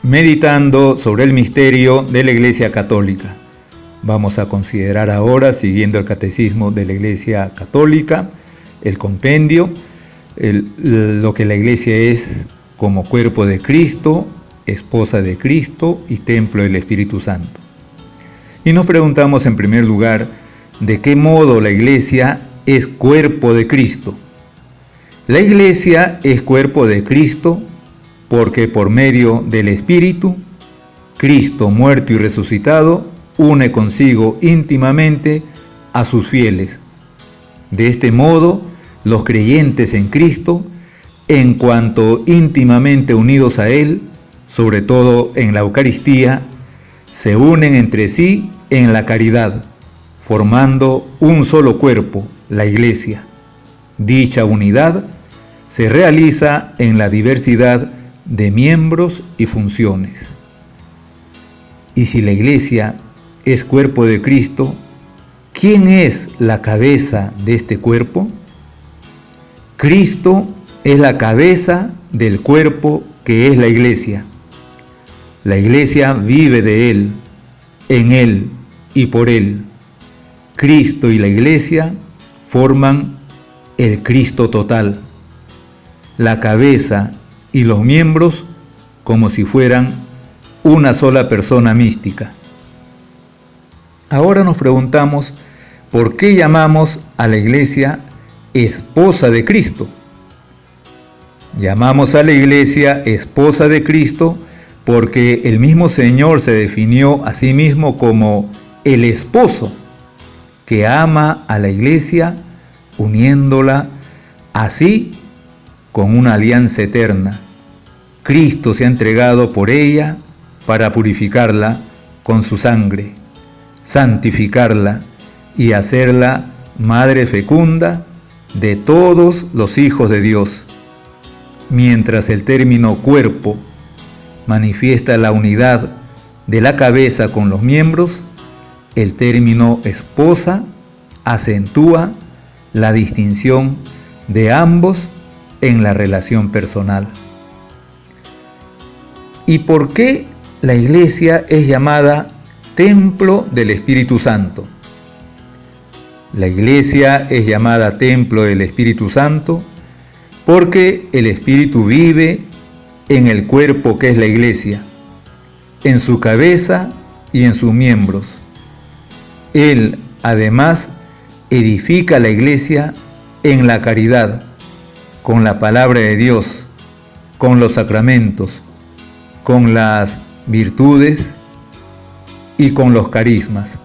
meditando sobre el misterio de la Iglesia Católica. Vamos a considerar ahora, siguiendo el Catecismo de la Iglesia Católica, el compendio, lo que la Iglesia es como cuerpo de Cristo, esposa de Cristo y templo del Espíritu Santo. Y nos preguntamos en primer lugar, ¿de qué modo la Iglesia es cuerpo de Cristo? La Iglesia es cuerpo de Cristo porque por medio del Espíritu, Cristo muerto y resucitado, une consigo íntimamente a sus fieles. De este modo, los creyentes en Cristo, en cuanto íntimamente unidos a Él, sobre todo en la Eucaristía, se unen entre sí en la caridad, formando un solo cuerpo, la Iglesia. Dicha unidad se realiza en la diversidad de miembros y funciones. Y si la Iglesia es cuerpo de Cristo, ¿quién es la cabeza de este cuerpo? Cristo es la cabeza del cuerpo que es la Iglesia. La Iglesia vive de Él, en Él y por Él. Cristo y la Iglesia forman el Cristo total. La cabeza y los miembros como si fueran una sola persona mística. Ahora nos preguntamos, ¿por qué llamamos a la Iglesia esposa de Cristo? Llamamos a la Iglesia esposa de Cristo porque el mismo Señor se definió a sí mismo como el esposo que ama a la Iglesia uniéndola así con una alianza eterna. Cristo se ha entregado por ella para purificarla con su sangre, santificarla y hacerla madre fecunda de todos los hijos de Dios. Mientras el término cuerpo manifiesta la unidad de la cabeza con los miembros, el término esposa acentúa la distinción de ambos en la relación personal. ¿Y por qué la Iglesia es llamada templo del Espíritu Santo? La Iglesia es llamada templo del Espíritu Santo porque el Espíritu vive en el cuerpo que es la Iglesia, en su cabeza y en sus miembros. Él, además, edifica la Iglesia en la caridad, con la palabra de Dios, con los sacramentos, con las virtudes y con los carismas.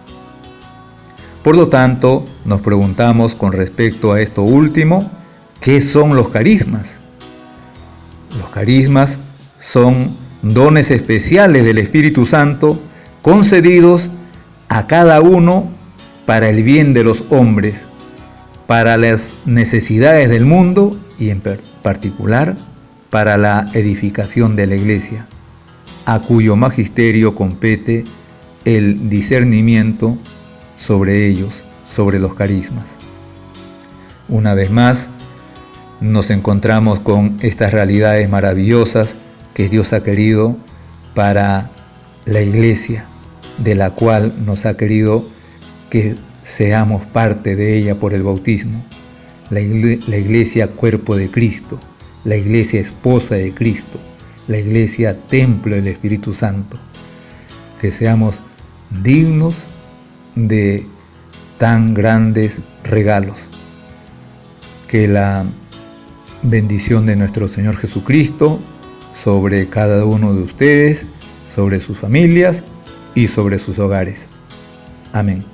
Por lo tanto, nos preguntamos con respecto a esto último, ¿qué son los carismas? Los carismas son dones especiales del Espíritu Santo concedidos a cada uno para el bien de los hombres, para las necesidades del mundo y en particular para la edificación de la Iglesia, a cuyo magisterio compete el discernimiento sobre ellos, sobre los carismas. Una vez más, nos encontramos con estas realidades maravillosas que Dios ha querido para la Iglesia, de la cual nos ha querido que seamos parte de ella por el bautismo. La Iglesia cuerpo de Cristo, la Iglesia esposa de Cristo, la Iglesia templo del Espíritu Santo. Que seamos dignos de tan grandes regalos. Que la bendición de nuestro Señor Jesucristo sobre cada uno de ustedes, sobre sus familias y sobre sus hogares. Amén.